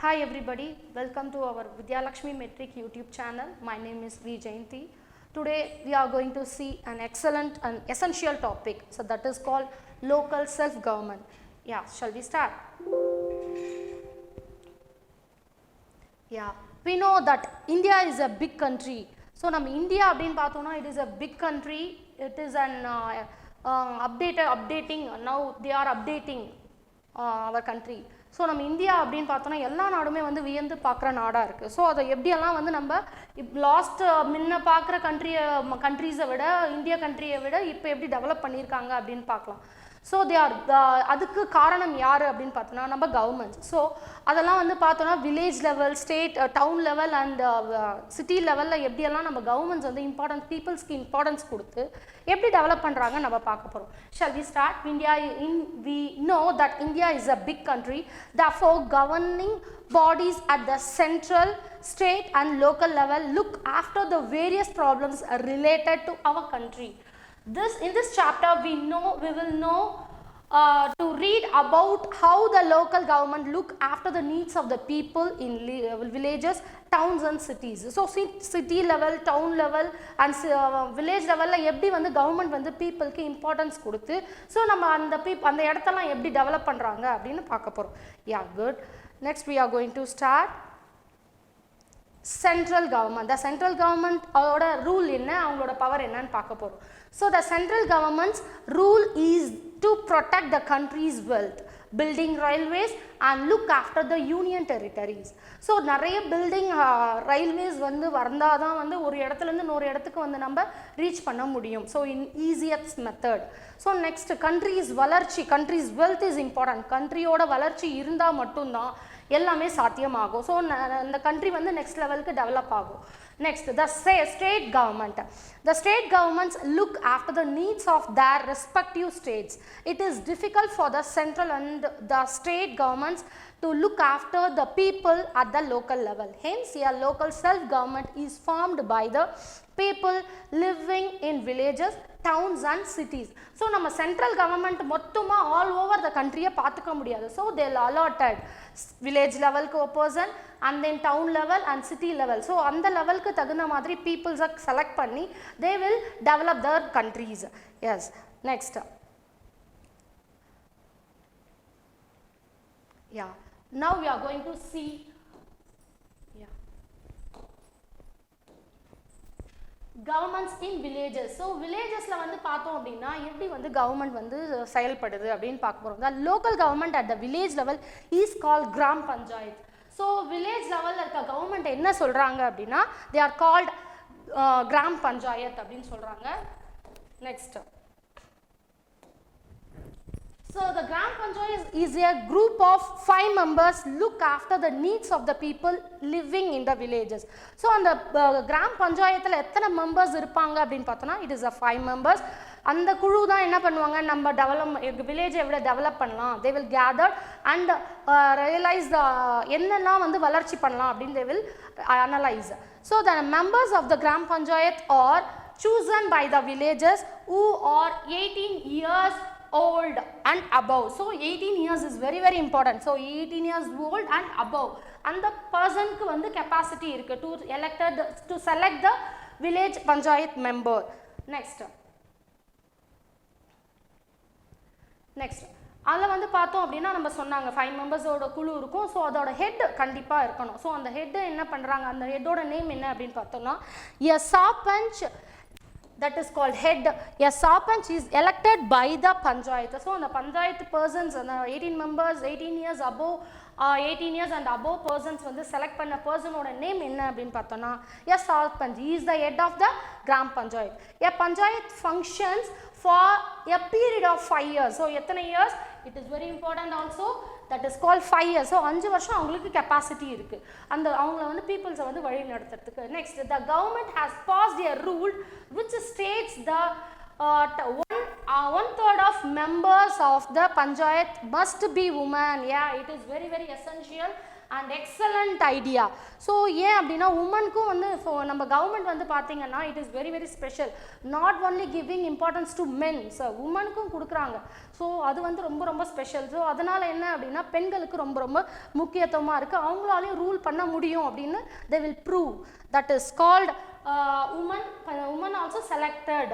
Hi everybody, welcome to our Vidyalakshmi Metric YouTube channel. My name is V. Jayanti. Today we are going to see an excellent and essential topic. So that is called local self-government. Yeah, shall we start? Yeah, we know that India is a big country. So nam India abdin paathona, it is a big country. It is an updating. Now they are updating our country. So நம்ம India அப்படின்னு பார்த்தோன்னா எல்லா நாடுமே வந்து வியந்து பார்க்குற நாடாக இருக்குது. ஸோ அதை எப்படியெல்லாம் வந்து நம்ம லாஸ்ட் முன்ன பார்க்குற கண்ட்ரீஸை விட இந்தியா கண்ட்ரியை விட இப்போ எப்படி டெவலப் பண்ணியிருக்காங்க அப்படின்னு பார்க்கலாம். ஸோ அதுக்கு காரணம் யார் அப்படின்னு பார்த்தோன்னா நம்ம கவர்மெண்ட்ஸ். ஸோ அதெல்லாம் வந்து பார்த்தோன்னா village level, state, town level and city லெவலில் எப்படியெல்லாம் நம்ம கவர்மெண்ட்ஸ் வந்து பீப்புள்ஸ்க்கு இம்பார்ட்டன்ஸ் கொடுத்து எப்படி டெவலப் பண்ணுறாங்க நம்ம பார்க்க போகிறோம். Shall we start? We know that India is a big country. Therefore, governing bodies at the central, state and local level look after the various problems related to our country. In this chapter we will know to read about how the local government look after the needs of the people in villages, towns and cities. So city level, town level and village level la eppadi vandu government vandu people ku importance koduthu so nama அந்த இடத்தெல்லாம் எப்படி develop பண்றாங்க அப்படினு பார்க்க போறோம். Yeah, good. Next we are going to start central government. The central government oda rule enna, avங்களோட power என்னன்னு பார்க்க போறோம். So the central government's rule is to protect the country's wealth, building railways and look after the union territories. So நிறைய building railways வந்து வந்தாதான் வந்து ஒரு இடத்துல இருந்து இன்னொரு இடத்துக்கு வந்து நம்ம ரீச் பண்ண முடியும். So in easiest method. So next, country's வளர்ச்சி, country's wealth is important. கண்ட்ரியோட வளர்ச்சி இருந்தா மட்டும்தான் எல்லாமே சாத்தியமாகும். ஸோ இந்த கண்ட்ரி வந்து நெக்ஸ்ட் லெவலுக்கு டெவலப் ஆகும். Next, the state government. The state governments look after the needs of their respective states. It is difficult for the central and the state governments to look after the people at the local level. Hence, a local self-government is formed by the people living in villages, towns and cities. So, நம்ம central government மொத்தமா all over the country பார்த்துக்க முடியாது. So, they allotted village level க்கு a person and then town level and city level. So, அந்த லெவலுக்கு தகுந்த மாதிரி peoples select பண்ணி they will develop their countries. Yes. Next. Yeah. Now we are going to see governments in villages. So villagesல வந்து பார்த்தோம் அப்படின்னா எப்படி வந்து கவர்மெண்ட் வந்து செயல்படுது அப்படின்னு பார்க்க போறோம். The local government at the village level is called gram panchayat. So village level இருக்க கவர்மெண்ட் என்ன சொல்றாங்க அப்படின்னா they are called gram panchayat அப்படின்னு சொல்றாங்க. Next. So the gram panchayat is a group of 5 members look after the needs of the people living in the villages. So அந்த gram panchayatல எத்தனை members இருப்பாங்க அப்படின்னு பார்த்தோம்னா it is a 5 members. அந்த குழு தான் என்ன பண்ணுவாங்க, நம்ம வில்லேஜை எவ்வளோ டெவலப் பண்ணலாம், they will gather and realize என்னெல்லாம் வந்து வளர்ச்சி பண்ணலாம் அப்படின்னு they will analyze. So the members of the gram panchayat are chosen by the villagers who are 18 years old and above. So 18 years is very important. So 18 years old and above. And the person ku vandu capacity irukku to select the village panchayat member. Next. அதில் வந்து பார்த்தோம் அப்படின்னா நம்ம சொன்னாங்க 5 மெம்பர்ஸோட குழு இருக்கும். So அதோட head கண்டிப்பாக இருக்கணும். ஸோ அந்த ஹெட் என்ன பண்ணுறாங்க, அந்த ஹெட்டோட நேம் என்ன அப்படின்னு பார்த்தோம்னா a sarpanch, that is called head. A sarpanch is elected by the panchayat. So the panchayat persons, 18 members, 18 years above, 18 years and above persons வந்து select பண்ண personோட name என்ன அப்படின்னு பார்த்தோம்னா a sarpanch. He is the head of the gram panchayat. A panchayat functions for a period of 5 years. So எத்தனை years? It is very important also. That is called 5 years. So 5 வருஷம் அவங்களுக்கு capacity இருக்கு அந்த அவங்கள வந்து பீப்புள்ஸை வந்து வழி நடத்துறதுக்கு. Next, the government has passed a rule which states the 1/3 of members of the panchayat must be women. Yeah, it is very essential and excellent idea. So ஏன் அப்படின்னா உமனுக்கும் வந்து ஸோ நம்ம கவர்மெண்ட் வந்து பார்த்தீங்கன்னா it is very very special, not only giving importance to men, so உமனுக்கும் கொடுக்குறாங்க. So அது வந்து ரொம்ப ரொம்ப ஸ்பெஷல். ஸோ அதனால் என்ன அப்படின்னா பெண்களுக்கு ரொம்ப ரொம்ப முக்கியத்துவமாக இருக்குது, அவங்களாலையும் ரூல் பண்ண முடியும் அப்படின்னு they will prove. That is called women also selected.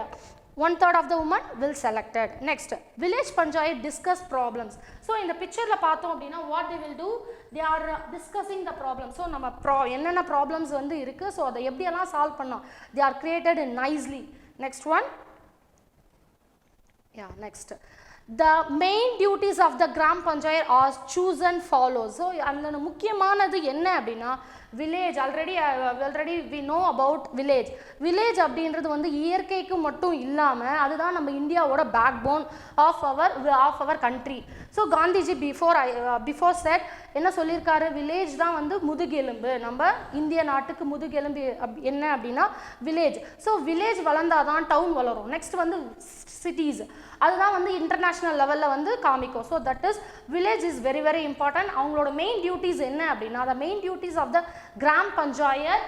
1/3 of the women will selected. Next, village panchayat discuss problems. So in the picture la paathom appadina what they will do, they are discussing the problem. So nama enna problems vandu irukku, so adha eppadi ella solve pannom, they are created nicely. Next one, yeah, next, the main duties of the gram panchayat are chosen follows. So andha mukkiyamanadhu enna appadina village, already we know about village அப்படின்றது வந்து இயற்கைக்கு மட்டும் இல்லாமல் அதுதான் நம்ம இந்தியாவோட backbone of our country. So Gandhiji before said என்ன சொல்லியிருக்காரு, வில்லேஜ் தான் வந்து முதுகெலும்பு, நம்ம இந்திய நாட்டுக்கு முதுகெலும்பு என்ன அப்படின்னா வில்லேஜ். ஸோ வில்லேஜ் வளர்ந்தாதான் டவுன் வளரும். நெக்ஸ்ட் வந்து சிட்டிஸ், அதுதான் வந்து இன்டர்நேஷ்னல் லெவலில் வந்து காமிக்கும். So that is village is very very important. அவங்களோட மெயின் டியூட்டிஸ் என்ன அப்படின்னா the main duties of the gram panchayat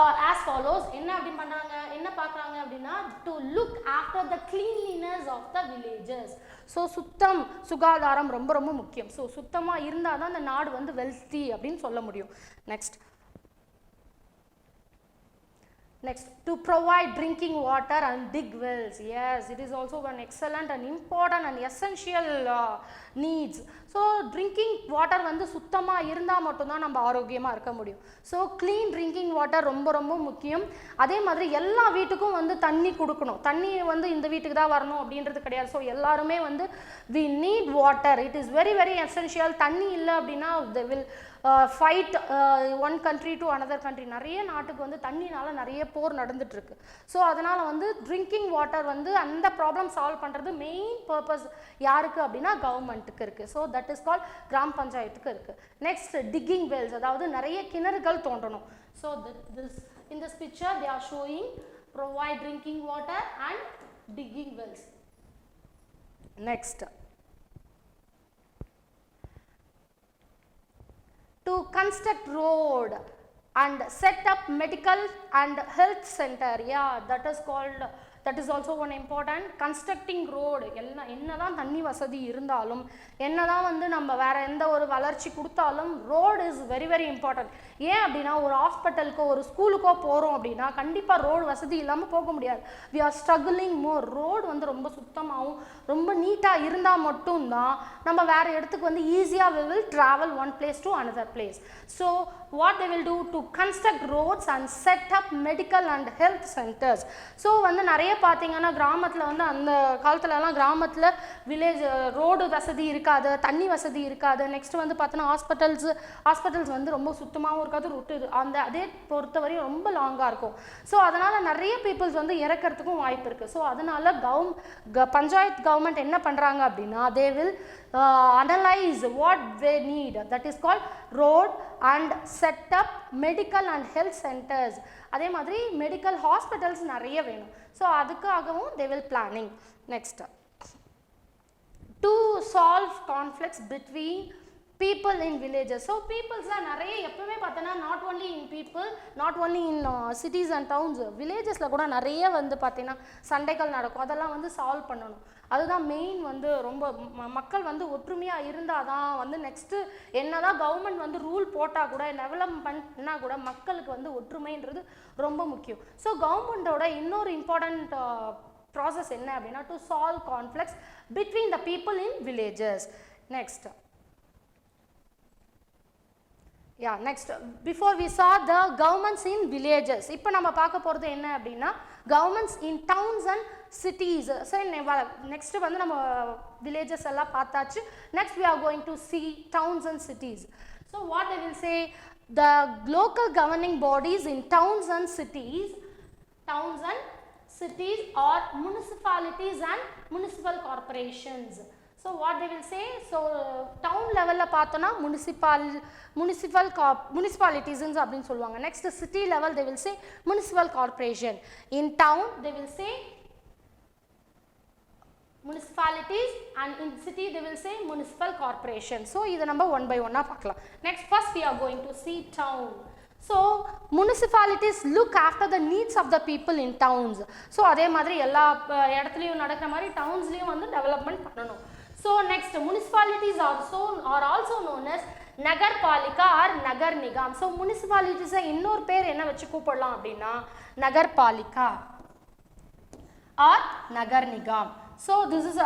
are as follows. என்ன அப்படி பண்றாங்க, என்ன பார்க்கறாங்க அப்படின்னா to look after the cleanliness of the villages. So சுத்தம் சுகாதாரம் ரொம்ப ரொம்ப முக்கியம். ஸோ சுத்தமாக இருந்தால் தான் அந்த நாடு வந்து வெல்த்தி அப்படின்னு சொல்ல முடியும். Next, to provide drinking water and dig wells. Yes, it is also an excellent and important and essential needs. So drinking water வந்து சுத்தமா இருந்தா மட்டும் தான் நம்ம ஆரோக்கியமா இருக்க முடியும். So clean drinking water ரொம்ப ரொம்ப முக்கியம். அதே மாதிரி எல்லா வீட்டுக்கும் வந்து தண்ணி கொடுக்கணும். தண்ணி வந்து இந்த வீட்டுக்கு தான் வரணும் அப்படின்றது கிடையாது. ஸோ எல்லாருமே வந்து we need water. It is very very essential. தண்ணி இல்லை அப்படின்னா they will fight one country to another country. நிறைய நாட்டுக்கு வந்து தண்ணினால நிறைய போர் நடந்துட்டு இருக்கு. ஸோ அதனால வந்து ட்ரிங்கிங் வாட்டர் வந்து அந்த ப்ராப்ளம் சால்வ் பண்ணுறது மெயின் பர்பஸ் யாருக்கு அப்படின்னா கவர்மெண்ட்டுக்கு இருக்குது. So that is call gram பஞ்சாயத்துக்கு இருக்குது. நெக்ஸ்ட் டிக்கிங் வெல்ஸ், அதாவது நிறைய கிணறுகள் தோண்டணும். So in this picture they are showing provide drinking water and digging wells. Next, to construct road and set up medical and health center. Yeah, that is also one important. Constructing road, என்னதான் தண்ணி வசதி இருந்தாலும் என்னதான் வந்து நம்ம வேற எந்த ஒரு வளர்ச்சி கொடுத்தாலும் road is very very important. ஏன் அப்படின்னா ஒரு ஹாஸ்பிட்டலுக்கோ ஒரு ஸ்கூலுக்கோ போகிறோம் அப்படின்னா கண்டிப்பாக ரோடு வசதி இல்லாமல் போக முடியாது. we are struggling more. Road வந்து ரொம்ப சுத்தமாகவும் ரொம்ப நீட்டாக இருந்தால் மட்டும்தான் நம்ம வேறு இடத்துக்கு வந்து ஈஸியாக we will travel one place to another place. So what they will do to construct roads and set up medical and health centers. So வந்து நிறைய பார்த்தீங்கன்னா கிராமத்தில் வந்து அந்த காலத்துலலாம் கிராமத்தில் வில்லேஜ் ரோடு வசதி இருக்காது, தண்ணி வசதி இருக்காது. நெக்ஸ்ட் வந்து பார்த்தோன்னா ஹாஸ்பிட்டல்ஸ் வந்து ரொம்ப சுத்தமாகவும் இருக்காது, அதே பொறுத்தவரையும் ரொம்ப லாங்காக இருக்கும். ஸோ அதனால் நிறைய பீப்புள்ஸ் வந்து இறக்கிறதுக்கும் வாய்ப்பு இருக்குது. ஸோ அதனால் பஞ்சாயத்து கவர்மெண்ட் என்ன பண்ணுறாங்க அப்படின்னா they will analyze what they need, that is called road, and set up medical and health centers. அதே மாதிரி மெடிக்கல் ஹாஸ்பிட்டல்ஸ் நிறைய வேணும். ஸோ அதுக்காகவும் they will planning. Next, to solve conflicts between people in villages. So peoplesலாம் நிறைய எப்பவுமே பார்த்தோன்னா not only in people, not only in cities and towns, வில்லேஜஸில் கூட நிறைய வந்து பார்த்தீங்கன்னா சண்டைகள் நடக்கும். அதெல்லாம் வந்து சால்வ் பண்ணணும். அதுதான் மெயின். வந்து ரொம்ப மக்கள் வந்து ஒற்றுமையாக இருந்தால் தான் வந்து நெக்ஸ்ட்டு என்னதான் கவர்மெண்ட் வந்து ரூல் போட்டால் கூட டெவலப்மெண்ட்னா கூட மக்களுக்கு வந்து ஒற்றுமைன்றது ரொம்ப முக்கியம். ஸோ கவர்மெண்ட்டோட இன்னொரு இம்பார்ட்டண்ட் ப்ராசஸ் என்ன அப்படின்னா to solve conflicts between the people in villages. Next, yeah, next, before we saw the governments in villages. இப்போ நம்ம பார்க்க போகிறது என்ன அப்படின்னா governments in towns and cities. So next வந்து நம்ம villages எல்லாம் பார்த்தாச்சு. Next we are going to see towns and cities. So what they will say, the local governing bodies in towns and cities are municipalities and municipal corporations. So what they will say, so town level la pathona municipalities அப்படினு சொல்லுவாங்க. Next, city level they will say municipal corporation. In town they will say municipalities, and in city they will say municipal corporation. So idu number one by one paakalam. Next, first we are going to see town. So municipalities look after the needs of the people in towns. So adhe madri ella edathiliyum nadakra mari towns liyum vandu development pananum. So next, municipalities are also known as nagar palika or nagar nigam. So municipalities innor per enna vechi koopidalam appadina nagar palika or nagar nigam. So this is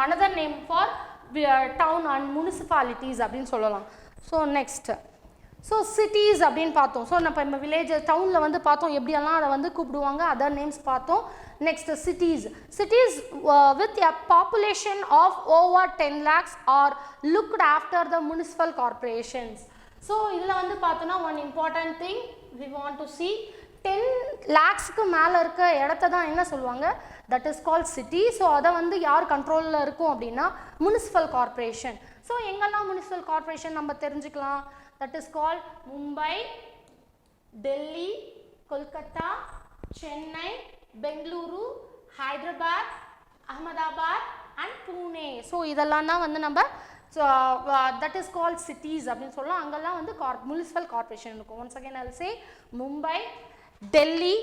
another name for town and municipalities அப்படினு சொல்லலாம். So next, so cities அப்படினு பார்த்தோம். So நம்ம village townல வந்து பார்த்தோம் எப்படி எல்லாம் அத வந்து கூப்பிடுவாங்க, other names பார்த்தோம். Next, cities with a population of over 10 lakhs are looked after the municipal corporations. So இதுல வந்து பார்த்தோம்னா one important thing we want to see, 10 lakhsக்கு மேல இருக்க இடத்தை தான் என்ன சொல்லுவாங்க, that is called city. So அத வந்து யார் கண்ட்ரோல்ல இருக்கும் அப்படினா municipal corporation. So எங்கெல்லாம் municipal corporation நம்ம தெரிஞ்சுக்கலாம், that is called Mumbai, Delhi, Kolkata, Chennai, Bengaluru, Hyderabad, Ahmedabad and Pune. So இதெல்லாம் தான் வந்து நம்ம that is called cities அப்படினு சொல்லலாம். அங்கெல்லாம் வந்து municipal corporation இருக்கும். Once again I will say Mumbai, Delhi,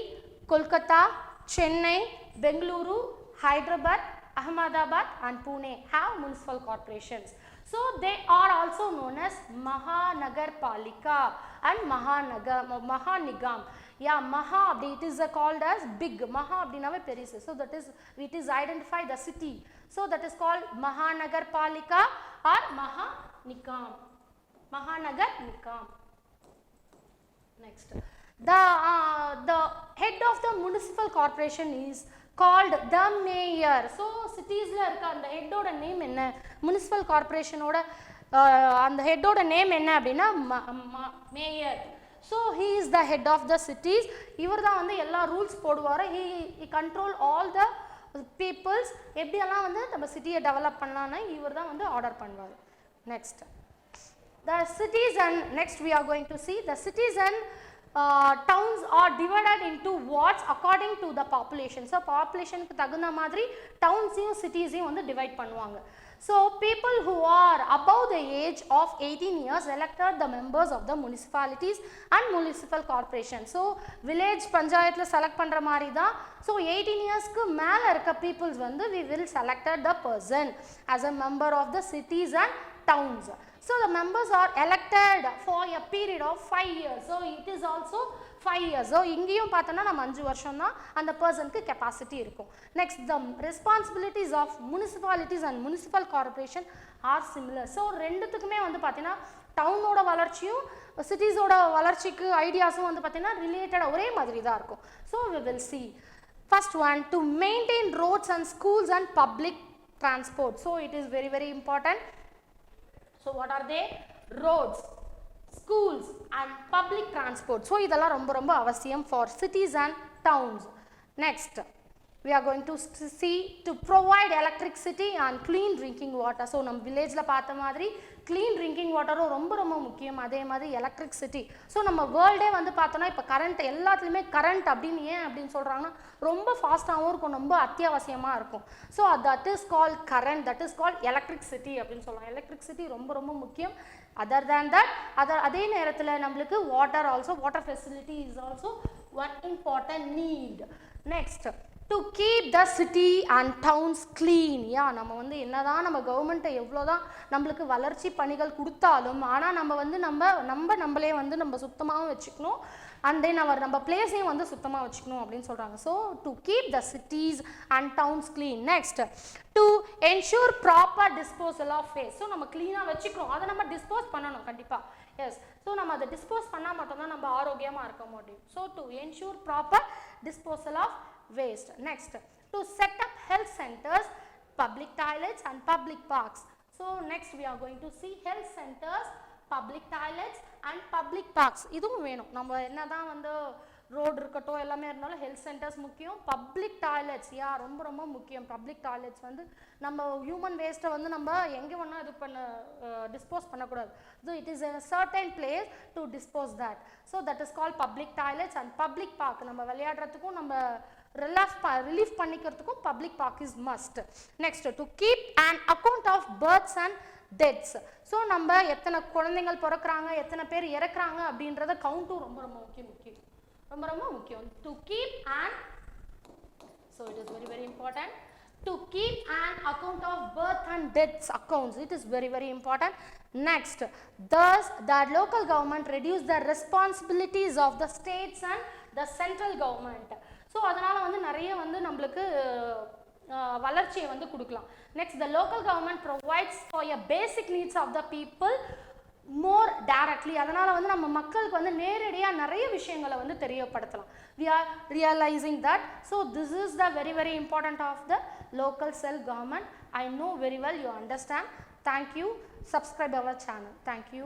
Kolkata, Chennai, Bengaluru, Hyderabad, Ahmedabad and Pune have municipal corporations. So they are also known as Mahanagar Palika and Mahanigam. Yeah, Maha, it is called as big. Maha abdinave perise. So that is, it is identify the city. So that is called Mahanagar Palika or Mahanigam. Mahanagar Nigam. Next, the head of the municipal corporation is called the mayor. So cities la irka and head oda name enna, municipal corporation oda and the head oda name enna appadina mayor. So he is the head of the cities. இவர் தான் வந்து எல்லா rules போடுவார். he control all the peoples. எப்படி எல்லாம் வந்து நம்ம சிட்டியை டெவலப் பண்ணலாம்னா இவர் தான் வந்து ஆர்டர் பண்ணுவார். Next, the cities, and next we are going to see the cities and towns are divided into wards according to the population. So population க்கு தகுந்த மாதிரி towns-ஐயும் cities-ஐயும் வந்து divide பண்ணுவாங்க. So people who are above the age of 18 years elected the members of the municipalities and municipal corporation. So village panchayatla select பண்ற மாதிரி தான். So 18 yearsக்கு மேல இருக்க peoples வந்து we will selected the person as a member of the cities and towns. So the members are elected for a period of 5 years. So it is also 5 years. So இங்கேயும் பார்த்தோம்னா நம்ம 5 வருஷம் தான் அந்த பர்சனுக்கு கெப்பாசிட்டி இருக்கும். Next, the responsibilities of municipalities and municipal corporation are similar. So ரெண்டுத்துக்குமே வந்து பார்த்தீங்கன்னா டவுனோட வளர்ச்சியும் சிட்டிஸோட வளர்ச்சிக்கு ஐடியாஸும் வந்து பார்த்தீங்கன்னா ரிலேட்டடாக ஒரே மாதிரி தான் இருக்கும். So we will see. First one, to maintain roads and schools and public transport. So it is very, very important. So what are they? Roads, schools and public transport. So இதெல்லாம் ரொம்ப ரொம்ப அவசியம் for cities and towns. Next, we are going to see to provide electricity and clean drinking water. So நம்ம villageல பார்த்த மாதிரி clean drinking water ரொம்ப ரொம்ப முக்கியம். அதே மாதிரி electricity. So நம்ம வேர்ல்டே வந்து பார்த்தோம்னா இப்போ கரண்ட் எல்லாத்துலேயுமே கரண்ட் அப்படின்னு ஏன் அப்படின்னு சொல்கிறாங்கன்னா ரொம்ப ஃபாஸ்ட்டாகவும் இருக்கும், ரொம்ப அத்தியாவசியமாக இருக்கும். So that is called current, that is called electricity அப்படின்னு சொல்லலாம். electricity ரொம்ப ரொம்ப முக்கியம். Other than that, அதே நேரத்தில் நம்மளுக்கு water facility is also one important need. Next, to keep the city and towns clean. நம்ம வந்து என்னதான் நம்ம கவர்மெண்ட்டை எவ்வளோதான் நம்மளுக்கு வளர்ச்சி பணிகள் கொடுத்தாலும் ஆனால் நம்ம வந்து நம்மளே வந்து நம்ம சுத்தமாகவும் வச்சுக்கணும். அண்ட் தென் நம்ம பிளேஸையும் வந்து சுத்தமாக வச்சுக்கணும் அப்படின்னு சொல்கிறாங்க. So to keep the cities and towns clean. Next, to ensure proper disposal of waste. So நம்ம க்ளீனாக வச்சுக்கிறோம், அதை நம்ம டிஸ்போஸ் பண்ணணும் கண்டிப்பாக. எஸ், ஸோ நம்ம அதை டிஸ்போஸ் பண்ணால் மட்டும்தான் நம்ம ஆரோக்கியமாக இருக்க முடியும். So to ensure proper disposal of waste. Next, to set up health centers, public toilets and public parks. So next we are going to see health centers, public toilets and public parks. இதுவும் வேணும். நம்ம என்னதான் வந்து road இருக்கட்டும் எல்லாமே இருந்தாலும் health centres முக்கியம். Public toilets ரொம்ப ரொம்ப முக்கியம். பப்ளிக் டாய்லெட்ஸ் வந்து நம்ம ஹியூமன் வேஸ்ட்டை வந்து நம்ம எங்கே வேணால் இது டிஸ்போஸ் பண்ணக்கூடாது. So it is a certain place to dispose that. So that is called public toilets and public park. நம்ம விளையாடுறதுக்கும் நம்ம ரிலீஃப் பண்ணிக்கிறதுக்கும் public park is must. Next, to keep an account of births and deaths. So நம்ம எத்தனை குழந்தைகள் பிறக்கிறாங்க, எத்தனை பேர் இறக்குறாங்க அப்படின்றத கவுண்ட்டும் ரொம்ப ரொம்ப முக்கியம். To keep and, so it is very important to keep an account of birth and deaths accounts. It is very important. Next, thus the local government reduce the responsibilities of the states and the central government. So அதனால வந்து நிறைய வந்து நம்மளுக்கு வளர்ச்சியை வந்து கொடுக்கலாம். Next, the local government provides for a basic needs of the people more directly. அதனால வந்து நம்ம மக்களுக்கு வந்து நேரடியா நிறைய விஷயங்களை வந்து தெரியப்படுத்தலாம். We are realizing that. So this is the very important of the local self government. I know very well you understand. Thank you. Subscribe our channel. Thank you.